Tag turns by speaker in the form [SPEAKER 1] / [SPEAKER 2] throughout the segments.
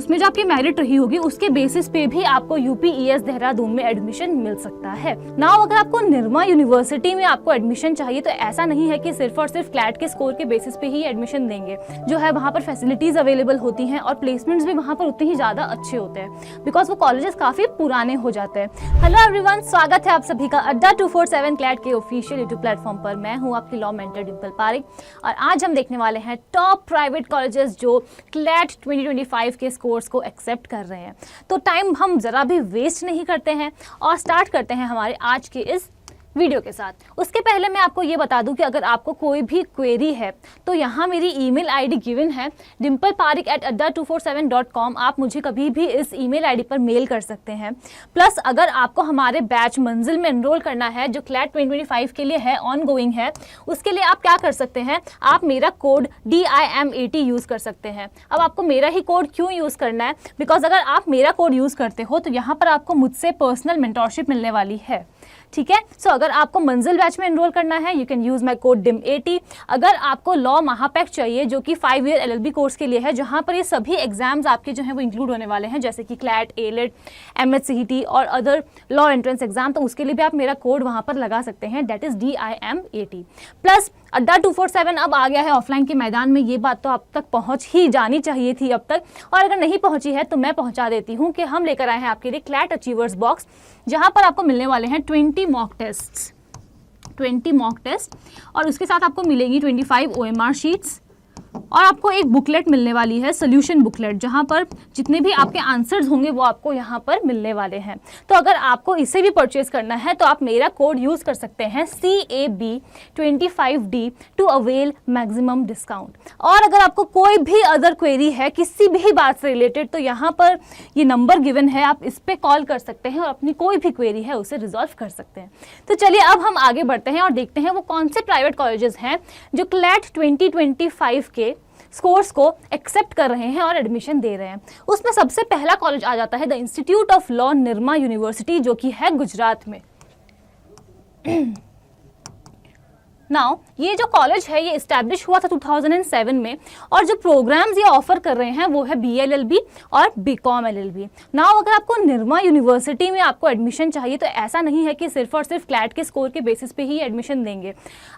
[SPEAKER 1] उसमें जो आपकी मेरिट रही होगी उसके बेसिस पे भी आपको यूपीईएस देहरादून में एडमिशन मिल सकता है। नाउ अगर आपको निर्मा यूनिवर्सिटी में आपको एडमिशन चाहिए तो ऐसा नहीं है कि सिर्फ और सिर्फ क्लैट के स्कोर के बेसिस पे ही एडमिशन देंगे। जो है वहाँ पर फैसिलिटीज अवेलेबल होती हैं और प्लेसमेंट्स भी वहाँ पर उतने ही ज़्यादा अच्छे होते हैं बिकॉज वो कॉलेजेस काफ़ी पुराने हो जाते हैं। हेलो एवरीवन, स्वागत है आप सभी का अड्डा 247 क्लैट के ऑफिशियल यूट्यूब प्लेटफॉर्म पर। मैं हूँ आपकी लॉ मेंटर डिम्पल पारिक और आज हम देखने वाले हैं टॉप प्राइवेट कॉलेजेस जो क्लैट 2025 के स्कोर्स को एक्सेप्ट कर रहे हैं। तो टाइम हम ज़रा भी वेस्ट नहीं करते हैं और स्टार्ट करते हैं हमारे आज के इस वीडियो के साथ। उसके पहले मैं आपको ये बता दूं कि अगर आपको कोई भी क्वेरी है तो यहाँ मेरी ईमेल आईडी गिवन है dimpleparik@adda247.com। आप मुझे कभी भी इस ईमेल आईडी पर मेल कर सकते हैं। प्लस अगर आपको हमारे बैच मंजिल में एनरोल करना है जो क्लैट 2025 के लिए है, ऑन गोइंग है, उसके लिए आप क्या कर सकते हैं, आप मेरा कोड DIM80 यूज़ कर सकते हैं। अब आपको मेरा ही कोड क्यों यूज़ करना है, बिकॉज अगर आप मेरा कोड यूज़ करते हो तो यहाँ पर आपको मुझसे पर्सनल मेंटोरशिप मिलने वाली है। ठीक है, सो अगर आपको मंजिल बैच में एनरोल करना है you can use my code DIM80। अगर आपको लॉ महापैक चाहिए जो कि 5 ईयर LLB कोर्स के लिए है, जहां पर ये सभी एग्जाम्स आपके जो हैं वो इंक्लूड होने वाले हैं, जैसे कि क्लैट, एलेट, MHCET और अदर लॉ एंट्रेंस एग्जाम, तो उसके लिए भी आप मेरा कोड वहां पर लगा सकते हैं, दैट इज DIM80। प्लस अड्डा 247 अब आ गया है ऑफलाइन के मैदान में। ये बात तो अब तक पहुंच ही जानी चाहिए थी अब तक, और अगर नहीं पहुंची है तो मैं पहुंचा देती हूँ कि हम लेकर आए हैं आपके लिए क्लैट अचीवर्स बॉक्स, जहां पर आपको मिलने वाले हैं 20 मॉक टेस्ट और उसके साथ आपको मिलेंगी 25 OMR शीट्स और आपको एक बुकलेट मिलने वाली है, सोल्यूशन बुकलेट, जहां पर जितने भी आपके आंसर्स होंगे वो आपको यहाँ पर मिलने वाले हैं। तो अगर आपको इसे भी परचेज करना है तो आप मेरा कोड यूज़ कर सकते हैं CAB25D to avail maximum discount. और अगर आपको कोई भी अदर क्वेरी है किसी भी बात से रिलेटेड तो यहाँ पर ये नंबर गिवन है, आप इस पर कॉल कर सकते हैं और अपनी कोई भी क्वेरी है उसे रिजॉल्व कर सकते हैं। तो चलिए अब हम आगे बढ़ते हैं और देखते हैं वो कौन से प्राइवेट कॉलेजेस हैं जो क्लैट 2025 के स्कोर्स को एक्सेप्ट कर रहे हैं और एडमिशन दे रहे हैं। उसमें सबसे पहला कॉलेज आ जाता है the institute of law Nirma university, जो कि है गुजरात में। नाउ ये जो कॉलेज है ये इस्टेब्लिश हुआ था 2007 में और जो प्रोग्राम्स ये ऑफर कर रहे हैं वो है BLLB और BCom LLB। नाउ अगर आपको निर्मा यूनिवर्सिटी में आपको एडमिशन चाहिए तो ऐसा नहीं है कि सिर्फ और सिर्फ क्लैट के स्कोर के बेसिस पे ही एडमिशन देंगे।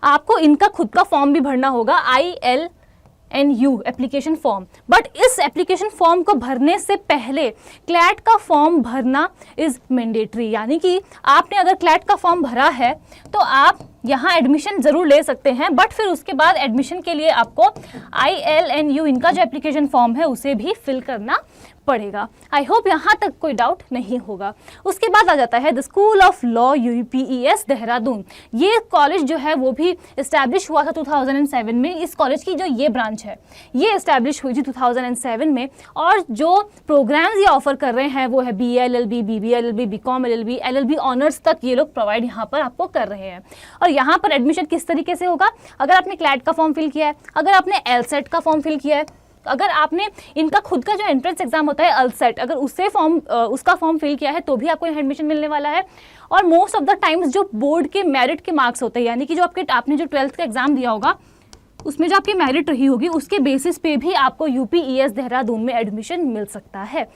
[SPEAKER 1] आपको इनका खुद का फॉर्म भी भरना होगा, ILNU एप्लीकेशन फॉर्म। बट इस एप्लीकेशन फॉर्म को भरने से पहले क्लैट का फॉर्म भरना इज मैंडेटरी, यानी कि आपने अगर क्लैट का फॉर्म भरा है तो आप यहाँ एडमिशन ज़रूर ले सकते हैं, बट फिर उसके बाद एडमिशन के लिए आपको ILNU इनका जो एप्लीकेशन फॉर्म है उसे भी फिल करना पड़ेगा। आई होप यहाँ तक कोई डाउट नहीं होगा। उसके बाद आ जाता है the school of law UPES Dehradun. ये कॉलेज जो है वो भी इस्टेब्लिश हुआ था 2007 में। इस कॉलेज की जो ये ब्रांच है ये इस्टेब्लिश हुई थी 2007 में और जो प्रोग्राम्स ये ऑफर कर रहे हैं वो है BLLB, BBLLB, BCom LLB, LLB honours तक ये लोग प्रोवाइड यहाँ पर आपको कर रहे हैं। और यहाँ पर एडमिशन किस तरीके से होगा, अगर आपने क्लैट का फॉर्म फिल किया है, अगर आपने LSET का फॉर्म फिल किया है, अगर आपने इनका खुद का जो एंट्रेंस एग्जाम होता है LSET, अगर उसका फॉर्म फिल किया है तो भी आपको एडमिशन मिलने वाला है। और मोस्ट ऑफ द टाइम्स जो बोर्ड के मेरिट के मार्क्स होते हैं, यानी कि जो आपने जो 12th का एग्जाम दिया होगा उसमें जो आपकी मेरिट रही होगी उसके बेसिस पे भी आपको UPES देहरादून में एडमिशन मिल सकता है।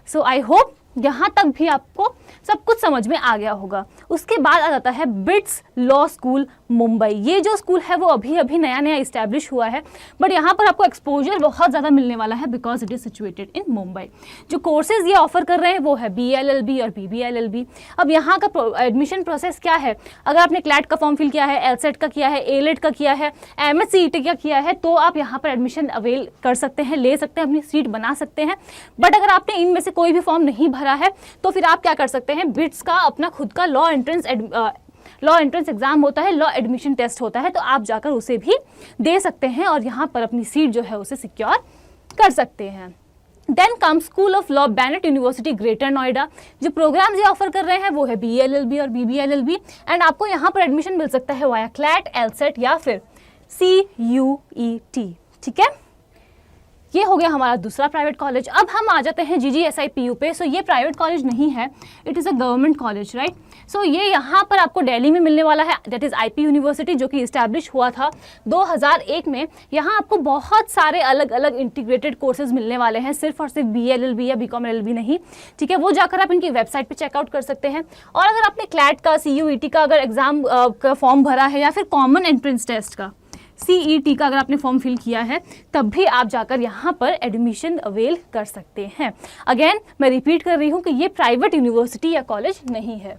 [SPEAKER 1] सो आई होप यहाँ तक भी आपको सब कुछ समझ में आ गया होगा। उसके बाद आ जाता है बिट्स लॉ स्कूल मुंबई। ये जो स्कूल है वो अभी अभी नया नया इस्टेब्लिश हुआ है, बट यहाँ पर आपको एक्सपोजर बहुत ज़्यादा मिलने वाला है because it is situated in Mumbai. जो कोर्सेज ये ऑफर कर रहे हैं वो है BLLB और BBLLB। अब यहाँ का एडमिशन प्रोसेस क्या है, अगर आपने क्लैट का फॉर्म फिल किया है, LSET का किया है, एलेट का किया है, MHCET का किया है, तो आप यहाँ पर एडमिशन अवेल कर सकते हैं, ले सकते हैं, अपनी सीट बना सकते हैं। बट अगर आपने इनमें से कोई भी फॉर्म नहीं भरा है तो फिर आप क्या कर सकते हैं, बिट्स का अपना खुद का लॉ एंट्रेंस एग्जाम होता है, लॉ एडमिशन टेस्ट होता है, तो आप जाकर उसे भी दे सकते हैं और यहाँ पर अपनी सीट जो है उसे सिक्योर कर सकते हैं। Then come school of law Bennett university greater Noida. जो प्रोग्राम्स ये ऑफर कर रहे हैं वो है BLLB और BBLLB एंड आपको यहाँ पर एडमिशन मिल सकता है वाया क्लैट, LSET या फिर CUET। ठीक है, ये हो गया हमारा दूसरा प्राइवेट कॉलेज। अब हम आ जाते हैं GGSIPU पे। सो ये प्राइवेट कॉलेज नहीं है, it is a government college, right. So ये यहाँ पर आपको दिल्ली में मिलने वाला है, दैट इज़ IP यूनिवर्सिटी, जो कि इस्टेब्लिश हुआ था 2001 में। यहाँ आपको बहुत सारे अलग अलग इंटीग्रेटेड कोर्सेज मिलने वाले हैं, सिर्फ और सिर्फ BA LLB या BCom LLB नहीं, ठीक है। वो जाकर आप इनकी वेबसाइट पे चेकआउट कर सकते हैं। और अगर आपने क्लैट का, CUET का अगर एग्जाम का फॉर्म भरा है, या फिर कॉमन एंट्रेंस टेस्ट का CET का अगर आपने फॉर्म फिल किया है, तब भी आप जाकर यहाँ पर एडमिशन अवेल कर सकते हैं। अगेन मैं रिपीट कर रही हूँ कि ये प्राइवेट यूनिवर्सिटी या कॉलेज नहीं है।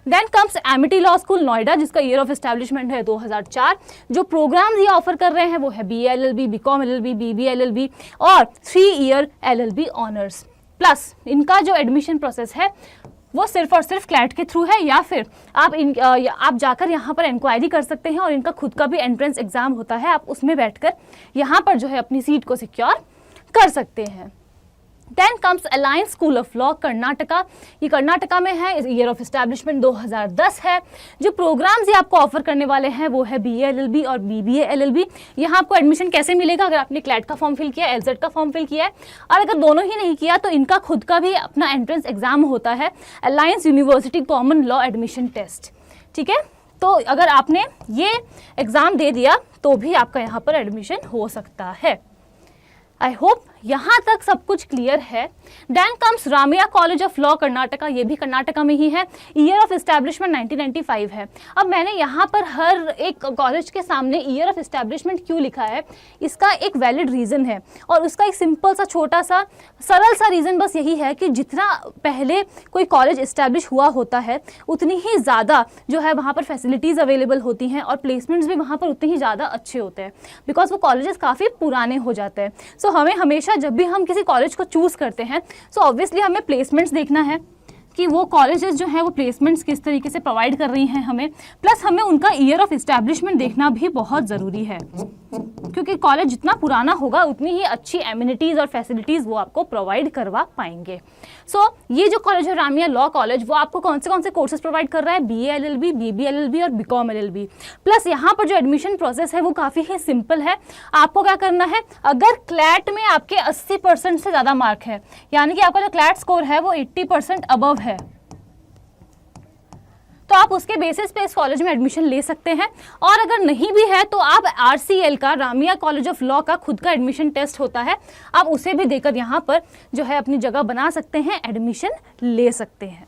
[SPEAKER 1] Then comes Amity law school Noida, जिसका ईयर ऑफ एस्टेब्लिशमेंट है 2004। जो प्रोग्राम्स ये ऑफर कर रहे हैं वो है BA LLB, BCom LLB, BBA LLB और 3 ईयर LLB ऑनर्स। प्लस इनका जो एडमिशन प्रोसेस है वो सिर्फ और सिर्फ क्लैट के थ्रू है, या फिर आप जाकर यहाँ पर इंक्वायरी कर सकते हैं, और इनका खुद का भी एंट्रेंस एग्जाम होता है, आप उसमें बैठकर यहाँ पर जो है अपनी सीट को सिक्योर कर सकते हैं। Then comes alliance school of law Karnataka, ये कर्नाटका में है, ईयर ऑफ एस्टैब्लिशमेंट 2010 है। जो प्रोग्राम्स ये आपको ऑफर करने वाले हैं वो है BA LLB और BBA LLB। यहाँ आपको एडमिशन कैसे मिलेगा? अगर आपने क्लैट का फॉर्म फिल किया है, LSAT का फॉर्म फिल किया है, और अगर दोनों ही नहीं किया तो इनका खुद का भी अपना एंट्रेंस एग्जाम होता है, alliance university common law admission test, ठीक है। तो अगर आपने ये एग्ज़ाम दे दिया तो भी आपका यहाँ पर एडमिशन हो सकता है। आई होप यहाँ तक सब कुछ क्लियर है। Then comes Ramaiah college of law Karnataka, ये भी कर्नाटका में ही है, ईयर ऑफ एस्टैब्लिशमेंट 1995 है। अब मैंने यहाँ पर हर एक कॉलेज के सामने ईयर ऑफ एस्टैब्लिशमेंट क्यों लिखा है, इसका एक वैलिड रीज़न है, और उसका एक सिंपल सा छोटा सा सरल सा रीज़न बस यही है कि जितना पहले कोई कॉलेज इस्टेब्लिश हुआ होता है उतनी ही ज़्यादा जो है वहाँ पर फैसिलिटीज़ अवेलेबल होती हैं, और प्लेसमेंट्स भी वहाँ पर उतने ही ज़्यादा अच्छे होते हैं, बिकॉज वो कॉलेजेस काफ़ी पुराने हो जाते हैं। सो हमें हमेशा जब भी हम किसी कॉलेज को चूज़ करते हैं, सो ऑब्वियसली हमें प्लेसमेंट्स देखना है कि वो कॉलेजेस जो है वो प्लेसमेंट्स किस तरीके से प्रोवाइड कर रही हैं हमें, प्लस हमें उनका ईयर ऑफ एस्टैब्लिशमेंट देखना भी बहुत ज़रूरी है, क्योंकि कॉलेज जितना पुराना होगा उतनी ही अच्छी एमिनिटीज़ और फैसिलिटीज़ वो आपको प्रोवाइड करवा पाएंगे। सो ये जो कॉलेज है रामिया लॉ कॉलेज, वो आपको कौन से कोर्सेज प्रोवाइड कर रहा है? BA LLB, BB LLB और BCom LLB। प्लस यहाँ पर जो एडमिशन प्रोसेस है वो काफ़ी ही सिंपल है। आपको क्या करना है, अगर क्लैट में आपके 80% से ज़्यादा मार्क है, यानी कि आपका जो क्लैट स्कोर है वो 80% अबव है, तो आप उसके बेसिस पे इस कॉलेज में एडमिशन ले सकते हैं। और अगर नहीं भी है तो आप RCL का, रामिया कॉलेज ऑफ लॉ का खुद का एडमिशन टेस्ट होता है, आप उसे भी देकर यहाँ पर जो है अपनी जगह बना सकते हैं, एडमिशन ले सकते हैं।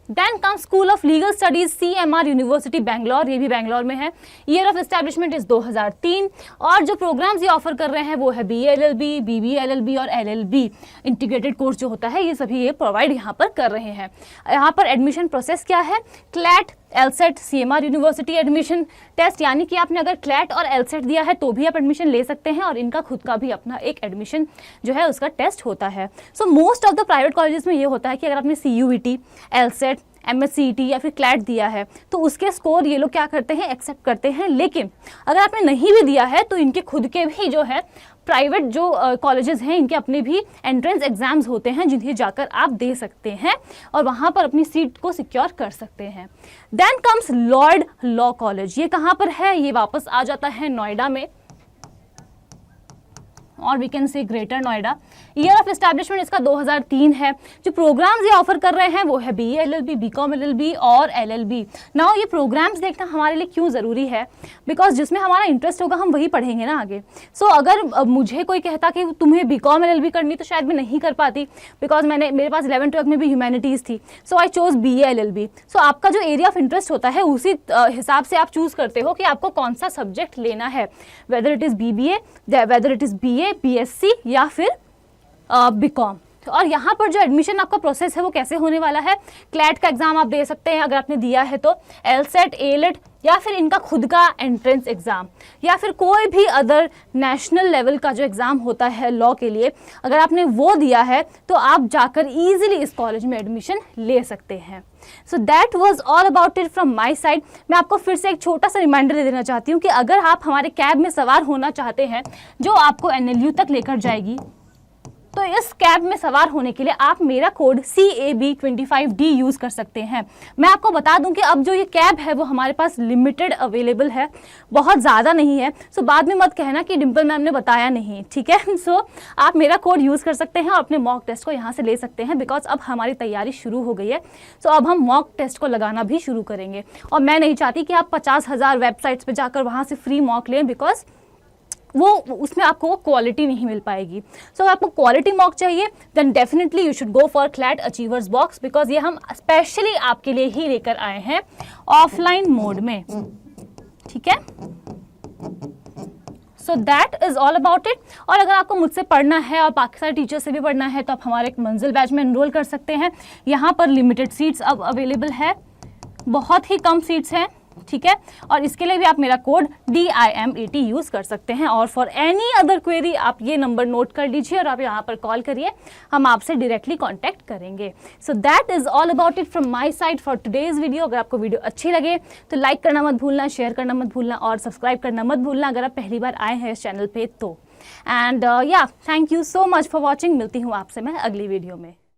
[SPEAKER 1] Then come school of legal studies CMR university Bangalore, ये भी बैंगलोर में है, ईयर ऑफ एस्टैब्लिशमेंट इज 2003, और जो प्रोग्राम्स ये ऑफर कर रहे हैं वो है BA LLB, BB LLB और LLB इंटीग्रेटेड कोर्स जो होता है, ये सभी ये प्रोवाइड यहाँ पर कर रहे हैं। यहाँ पर एडमिशन प्रोसेस क्या है? CLAT, LSAT, CMR university admission test, यानी कि आपने अगर क्लैट और LSAT दिया है तो भी आप एडमिशन ले सकते हैं, और इनका खुद का भी अपना एक एडमिशन जो है उसका टेस्ट होता है। So most of the private colleges में ये होता है कि अगर आपने CUET, LSAT, MSCET या फिर क्लैट दिया है तो उसके स्कोर ये लोग क्या करते हैं, एक्सेप्ट करते हैं। लेकिन अगर आपने नहीं भी दिया है तो इनके खुद के भी जो है प्राइवेट जो कॉलेजेस हैं, इनके अपने भी एंट्रेंस एग्जाम्स होते हैं जिन्हें जाकर आप दे सकते हैं और वहाँ पर अपनी सीट को सिक्योर कर सकते हैं। Then comes Lord law college, ये कहाँ पर है? ये वापस आ जाता है नोएडा में, और we can say greater Noida. Year of establishment इसका 2003 है। जो प्रोग्राम्स ये ऑफर कर रहे हैं वो है BA LLB, BCom LLB और LLB। नाउ ये प्रोग्राम्स देखना हमारे लिए क्यों ज़रूरी है? बिकॉज जिसमें हमारा इंटरेस्ट होगा हम वही पढ़ेंगे ना आगे। सो अगर मुझे कोई कहता कि तुम्हें BCom LLB करनी, तो शायद मैं नहीं कर पाती, बिकॉज मेरे पास 11th-12th में भी ह्यूमैनिटीज़ थी, सो आई चोज BA LLB। सो आपका जो एरिया ऑफ इंटरेस्ट होता है उसी हिसाब से आप चूज़ करते हो कि आपको कौन सा सब्जेक्ट लेना है, whether it is BBA, whether it is BA, BSc या फिर BCom। और यहाँ पर जो एडमिशन आपका प्रोसेस है वो कैसे होने वाला है? क्लैट का एग्जाम आप दे सकते हैं अगर आपने दिया है तो, LSAT, ALET या फिर इनका खुद का एंट्रेंस एग्ज़ाम, या फिर कोई भी अदर नेशनल लेवल का जो एग्ज़ाम होता है लॉ के लिए, अगर आपने वो दिया है तो आप जाकर ईजिली इस कॉलेज में एडमिशन ले सकते हैं। So that was all about it from my side. मैं आपको फिर से एक छोटा सा रिमाइंडर दे देना चाहती हूँ कि अगर आप हमारे कैब में सवार होना चाहते हैं जो आपको NLU तक लेकर जाएगी, तो तो इस कैब में सवार होने के लिए आप मेरा कोड CAB25D यूज़ कर सकते हैं। मैं आपको बता दूं कि अब जो ये कैब है वो हमारे पास लिमिटेड अवेलेबल है, बहुत ज़्यादा नहीं है। सो बाद में मत कहना कि डिम्पल मैम ने बताया नहीं, ठीक है। सो आप मेरा कोड यूज़ कर सकते हैं और अपने मॉक टेस्ट को यहाँ से ले सकते हैं, बिकॉज अब हमारी तैयारी शुरू हो गई है। सो अब हम मॉक टेस्ट को लगाना भी शुरू करेंगे और मैं नहीं चाहती कि आप 50,000 वेबसाइट्स पे जाकर वहाँ से फ्री मॉक लें, बिकॉज वो उसमें आपको क्वालिटी नहीं मिल पाएगी। सो आपको क्वालिटी मॉक चाहिए then definitely you should go for CLAT achievers box, because ये हम स्पेशली आपके लिए ही लेकर आए हैं ऑफलाइन मोड में, ठीक है। So that is all about it. और अगर आपको मुझसे पढ़ना है और बाकी सारे टीचर से भी पढ़ना है तो आप हमारे एक मंजिल बैच में एनरोल कर सकते हैं। यहाँ पर लिमिटेड सीट्स अब अवेलेबल है, बहुत ही कम सीट्स हैं, ठीक है। और इसके लिए भी आप मेरा कोड DIMAT यूज़ कर सकते हैं। और फॉर एनी अदर क्वेरी आप ये नंबर नोट कर लीजिए और आप यहाँ पर कॉल करिए, हम आपसे डायरेक्टली कांटेक्ट करेंगे। So that is all about it from my side for today's video. अगर आपको वीडियो अच्छी लगे तो लाइक करना मत भूलना, शेयर करना मत भूलना और सब्सक्राइब करना मत भूलना अगर आप पहली बार आए हैं इस चैनल पर तो। एंड या thank you so much for watching. मिलती हूँ आपसे मैं अगली वीडियो में।